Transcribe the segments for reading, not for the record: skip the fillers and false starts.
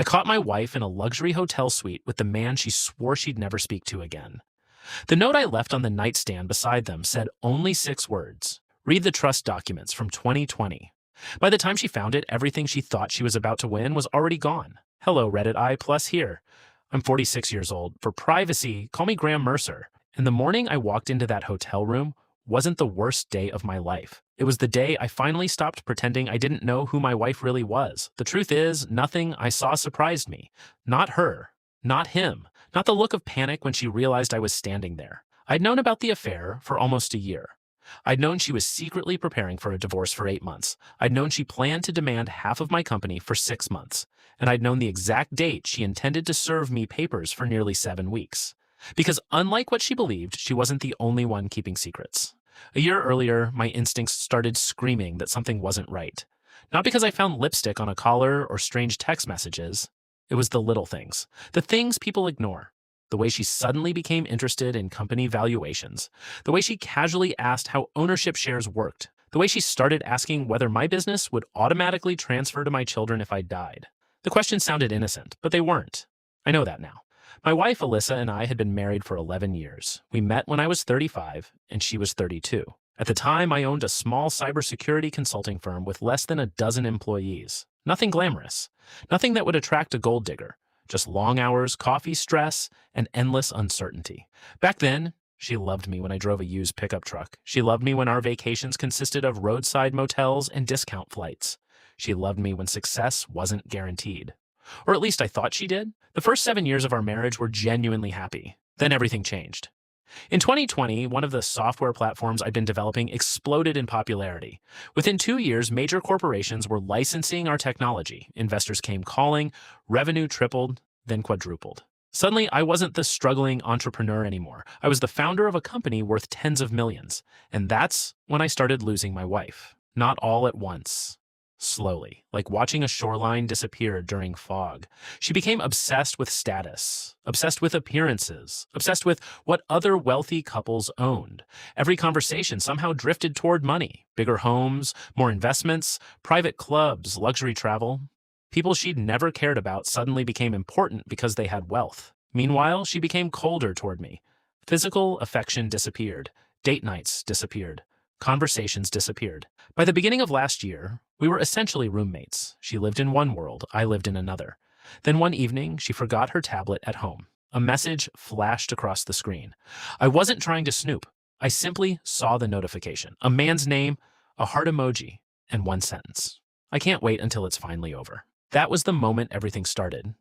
I caught my wife in a luxury hotel suite with the man she swore she'd never speak to again. The note I left on the nightstand beside them said only 6 words. Read the trust documents from 2020. By the time she found it, everything she thought she was about to win was already gone. Hello, Reddit I plus here. I'm 46 years old. For privacy, call me Graham Mercer. And the morning I walked into that hotel room wasn't the worst day of my life. It was the day I finally stopped pretending I didn't know who my wife really was. The truth is, nothing I saw surprised me. Not her. Not him. Not the look of panic when she realized I was standing there. I'd known about the affair for almost a year. I'd known she was secretly preparing for a divorce for 8 months. I'd known she planned to demand half of my company for 6 months. And I'd known the exact date she intended to serve me papers for nearly 7 weeks. Because unlike what she believed, she wasn't the only one keeping secrets. A year earlier, my instincts started screaming that something wasn't right. Not because I found lipstick on a collar or strange text messages. It was the little things. The things people ignore. The way she suddenly became interested in company valuations. The way she casually asked how ownership shares worked. The way she started asking whether my business would automatically transfer to my children if I died. The questions sounded innocent, but they weren't. I know that now. My wife, Alyssa, and I had been married for 11 years. We met when I was 35, and she was 32. At the time, I owned a small cybersecurity consulting firm with less than a dozen employees. Nothing glamorous. Nothing that would attract a gold digger. Just long hours, coffee stress, and endless uncertainty. Back then, she loved me when I drove a used pickup truck. She loved me when our vacations consisted of roadside motels and discount flights. She loved me when success wasn't guaranteed. Or at least I thought she did. The first 7 years of our marriage were genuinely happy. Then everything changed. In 2020, one of the software platforms I'd been developing exploded in popularity. Within 2 years, major corporations were licensing our technology. Investors came calling, revenue tripled, then quadrupled. Suddenly, I wasn't the struggling entrepreneur anymore. I was the founder of a company worth tens of millions. And that's when I started losing my wife. Not all at once. Slowly, like watching a shoreline disappear during fog. She became obsessed with status, obsessed with appearances, obsessed with what other wealthy couples owned. Every conversation somehow drifted toward money, bigger homes, more investments, private clubs, luxury travel. People she'd never cared about suddenly became important because they had wealth. Meanwhile, she became colder toward me. Physical affection disappeared. Date nights disappeared. Conversations disappeared. By the beginning of last year, we were essentially roommates. She lived in one world, I lived in another. Then one evening, she forgot her tablet at home. A message flashed across the screen. I wasn't trying to snoop. I simply saw the notification. A man's name, a heart emoji, and one sentence. I can't wait until it's finally over. That was the moment everything started.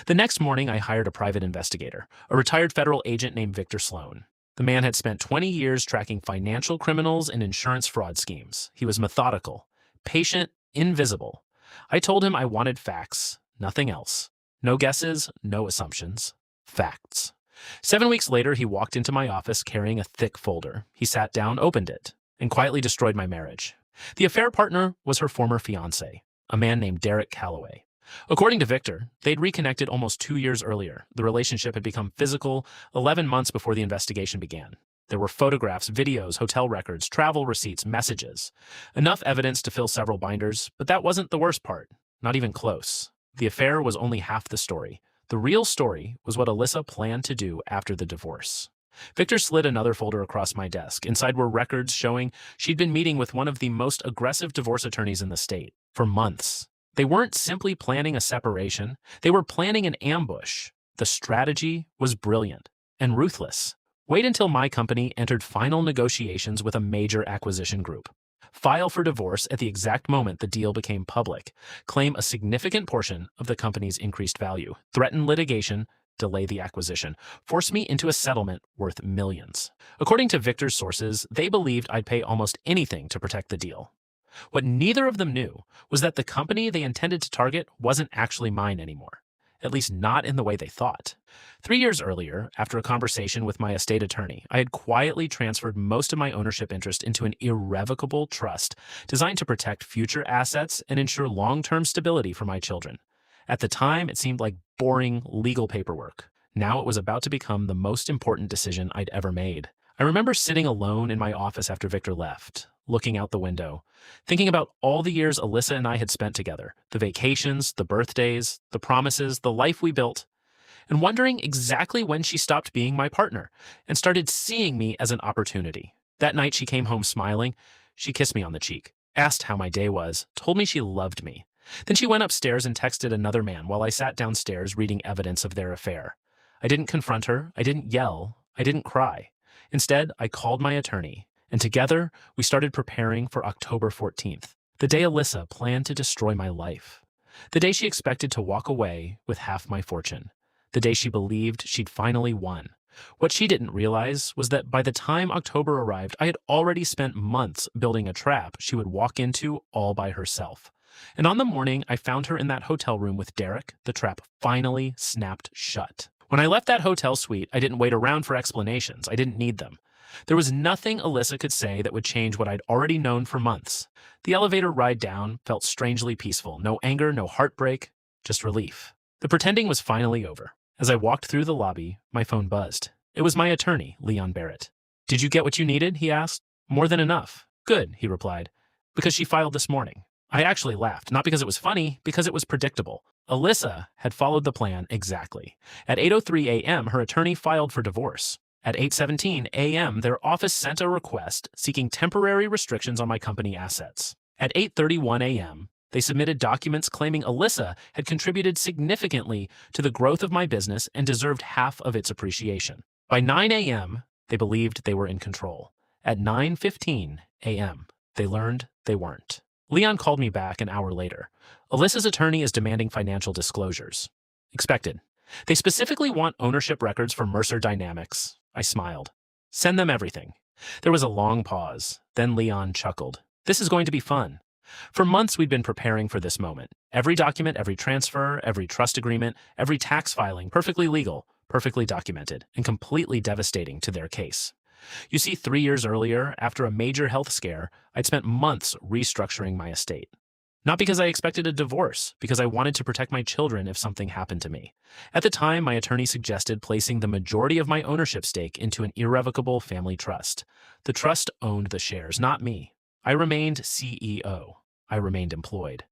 The next morning, I hired a private investigator, a retired federal agent named Victor Sloan. The man had spent 20 years tracking financial criminals and insurance fraud schemes. He was methodical, patient, invisible. I told him I wanted facts, nothing else. No guesses, no assumptions. Facts. 7 weeks later, he walked into my office carrying a thick folder. He sat down, opened it, and quietly destroyed my marriage. The affair partner was her former fiancé, a man named Derek Calloway. According to Victor, they'd reconnected almost 2 years earlier. The relationship had become physical 11 months before the investigation began. There were photographs, videos, hotel records, travel receipts, messages. Enough evidence to fill several binders, but that wasn't the worst part. Not even close. The affair was only half the story. The real story was what Alyssa planned to do after the divorce. Victor slid another folder across my desk. Inside were records showing she'd been meeting with one of the most aggressive divorce attorneys in the state for months. They weren't simply planning a separation. They were planning an ambush. The strategy was brilliant and ruthless. Wait until my company entered final negotiations with a major acquisition group. File for divorce at the exact moment the deal became public. Claim a significant portion of the company's increased value. Threaten litigation. Delay the acquisition. Force me into a settlement worth millions. According to Victor's sources, they believed I'd pay almost anything to protect the deal. What neither of them knew was that the company they intended to target wasn't actually mine anymore, at least not in the way they thought. 3 years earlier, after a conversation with my estate attorney, I had quietly transferred most of my ownership interest into an irrevocable trust designed to protect future assets and ensure long-term stability for my children. At the time, it seemed like boring legal paperwork. Now it was about to become the most important decision I'd ever made. I remember sitting alone in my office after Victor left, looking out the window, thinking about all the years Alyssa and I had spent together, the vacations, the birthdays, the promises, the life we built, and wondering exactly when she stopped being my partner and started seeing me as an opportunity. That night she came home smiling. She kissed me on the cheek, asked how my day was, told me she loved me. Then she went upstairs and texted another man while I sat downstairs reading evidence of their affair. I didn't confront her, I didn't yell, I didn't cry. Instead, I called my attorney, and together we started preparing for October 14th, the day Alyssa planned to destroy my life. The day she expected to walk away with half my fortune. The day she believed she'd finally won. What she didn't realize was that by the time October arrived, I had already spent months building a trap she would walk into all by herself. And on the morning I found her in that hotel room with Derek, the trap finally snapped shut. When I left that hotel suite, I didn't wait around for explanations. I didn't need them. There was nothing Alyssa could say that would change what I'd already known for months. The elevator ride down felt strangely peaceful. No anger, no heartbreak, just relief. The pretending was finally over. As I walked through the lobby, my phone buzzed. It was my attorney, Leon Barrett. "Did you get what you needed?" he asked. "More than enough." "Good," he replied. "Because she filed this morning." I actually laughed, not because it was funny, because it was predictable. Alyssa had followed the plan exactly. At 8:03 a.m., her attorney filed for divorce. At 8:17 a.m., their office sent a request seeking temporary restrictions on my company assets. At 8:31 a.m., they submitted documents claiming Alyssa had contributed significantly to the growth of my business and deserved half of its appreciation. By 9 a.m., they believed they were in control. At 9:15 a.m., they learned they weren't. Leon called me back an hour later. "Alyssa's attorney is demanding financial disclosures." Expected. "They specifically want ownership records for Mercer Dynamics." I smiled. "Send them everything." There was a long pause. Then Leon chuckled. "This is going to be fun." For months, we'd been preparing for this moment. Every document, every transfer, every trust agreement, every tax filing, perfectly legal, perfectly documented, and completely devastating to their case. You see, 3 years earlier, after a major health scare, I'd spent months restructuring my estate. Not because I expected a divorce, because I wanted to protect my children if something happened to me. At the time, my attorney suggested placing the majority of my ownership stake into an irrevocable family trust. The trust owned the shares, not me. I remained CEO. I remained employed.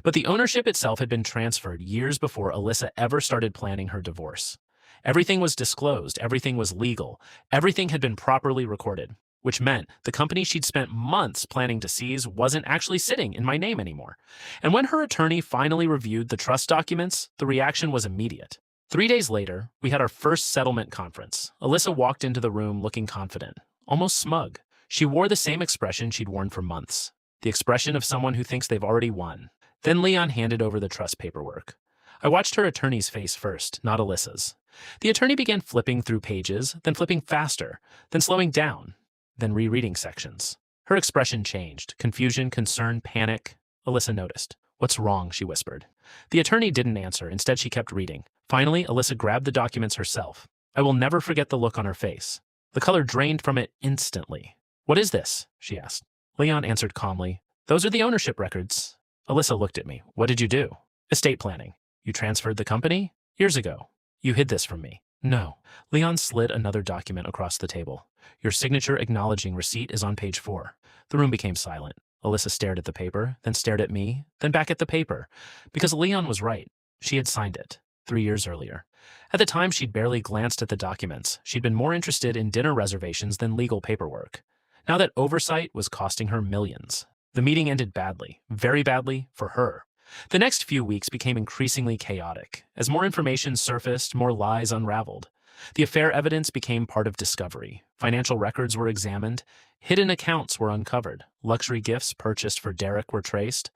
But the ownership itself had been transferred years before Alyssa ever started planning her divorce. Everything was disclosed, everything was legal, everything had been properly recorded, which meant the company she'd spent months planning to seize wasn't actually sitting in my name anymore. And when her attorney finally reviewed the trust documents, the reaction was immediate. 3 days later, we had our first settlement conference. Alyssa walked into the room looking confident, almost smug. She wore the same expression she'd worn for months, the expression of someone who thinks they've already won. Then Leon handed over the trust paperwork. I watched her attorney's face first, not Alyssa's. The attorney began flipping through pages, then flipping faster, then slowing down, then rereading sections. Her expression changed. Confusion, concern, panic. Alyssa noticed. "What's wrong?" she whispered. The attorney didn't answer. Instead, she kept reading. Finally, Alyssa grabbed the documents herself. I will never forget the look on her face. The color drained from it instantly. "What is this?" she asked. Leon answered calmly. "Those are the ownership records." Alyssa looked at me. "What did you do?" "Estate planning." "You transferred the company?" "Years ago." "You hid this from me." "No." Leon slid another document across the table. "Your signature acknowledging receipt is on page 4. The room became silent. Alyssa stared at the paper, then stared at me, then back at the paper. Because Leon was right. She had signed it 3 years earlier. At the time, she'd barely glanced at the documents. She'd been more interested in dinner reservations than legal paperwork. Now that oversight was costing her millions. The meeting ended badly, very badly for her. The next few weeks became increasingly chaotic. As more information surfaced, more lies unraveled. The affair evidence became part of discovery. Financial records were examined. Hidden accounts were uncovered. Luxury gifts purchased for Derek were traced.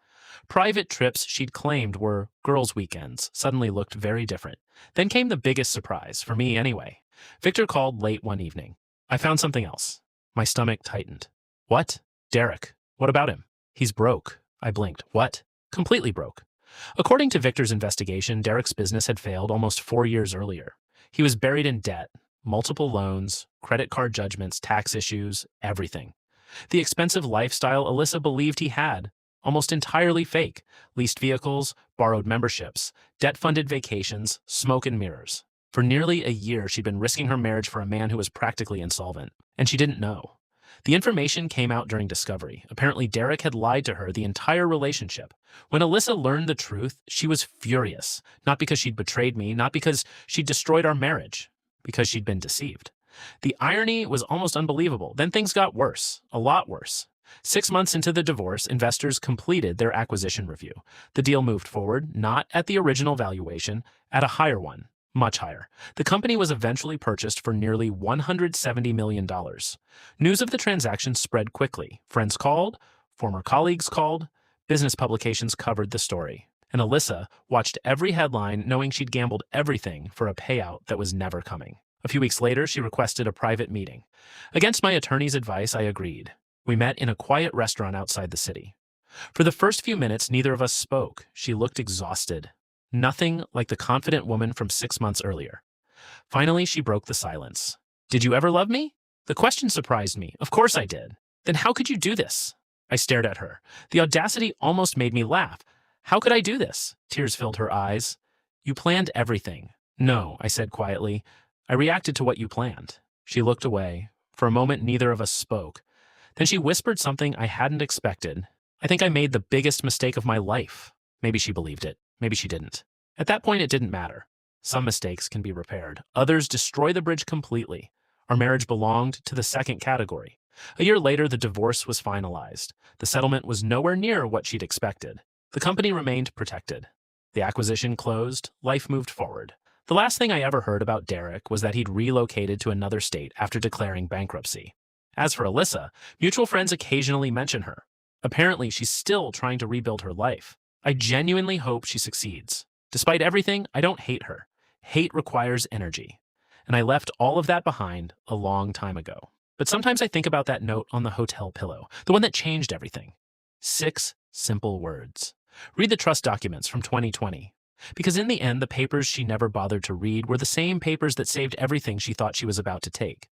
Private trips she'd claimed were girls' weekends suddenly looked very different. Then came the biggest surprise, for me anyway. Victor called late one evening. I found something else. My stomach tightened. "What?" "Derek. What about him?" "He's broke." I blinked. "What?" "Completely broke." According to Victor's investigation, Derek's business had failed almost 4 years earlier. He was buried in debt, multiple loans, credit card judgments, tax issues, everything. The expensive lifestyle Alyssa believed he had, almost entirely fake. Leased vehicles, borrowed memberships, debt-funded vacations, smoke and mirrors. For nearly a year, she'd been risking her marriage for a man who was practically insolvent. And she didn't know. The information came out during discovery. Apparently, Derek had lied to her the entire relationship. When Alyssa learned the truth, she was furious. Not because she'd betrayed me, not because she'd destroyed our marriage, because she'd been deceived. The irony was almost unbelievable. Then things got worse, a lot worse. 6 months into the divorce, investors completed their acquisition review. The deal moved forward, not at the original valuation, at a higher one, much higher. The company was eventually purchased for nearly $170 million. News of the transaction spread quickly. Friends called, former colleagues called, business publications covered the story. And Alyssa watched every headline knowing she'd gambled everything for a payout that was never coming. A few weeks later, she requested a private meeting. Against my attorney's advice, I agreed. We met in a quiet restaurant outside the city. For the first few minutes, neither of us spoke. She looked exhausted. Nothing like the confident woman from 6 months earlier. Finally, she broke the silence. Did you ever love me? The question surprised me. Of course I did. Then how could you do this? I stared at her. The audacity almost made me laugh. How could I do this? Tears filled her eyes. You planned everything. No, I said quietly. I reacted to what you planned. She looked away. For a moment, neither of us spoke. Then she whispered something I hadn't expected. I think I made the biggest mistake of my life. Maybe she believed it. Maybe she didn't. At that point, it didn't matter. Some mistakes can be repaired. Others destroy the bridge completely. Our marriage belonged to the second category. A year later, the divorce was finalized. The settlement was nowhere near what she'd expected. The company remained protected. The acquisition closed. Life moved forward. The last thing I ever heard about Derek was that he'd relocated to another state after declaring bankruptcy. As for Alyssa, mutual friends occasionally mention her. Apparently, she's still trying to rebuild her life. I genuinely hope she succeeds. Despite everything, I don't hate her. Hate requires energy. And I left all of that behind a long time ago. But sometimes I think about that note on the hotel pillow, the one that changed everything. 6 simple words. Read the trust documents from 2020. Because in the end, the papers she never bothered to read were the same papers that saved everything she thought she was about to take.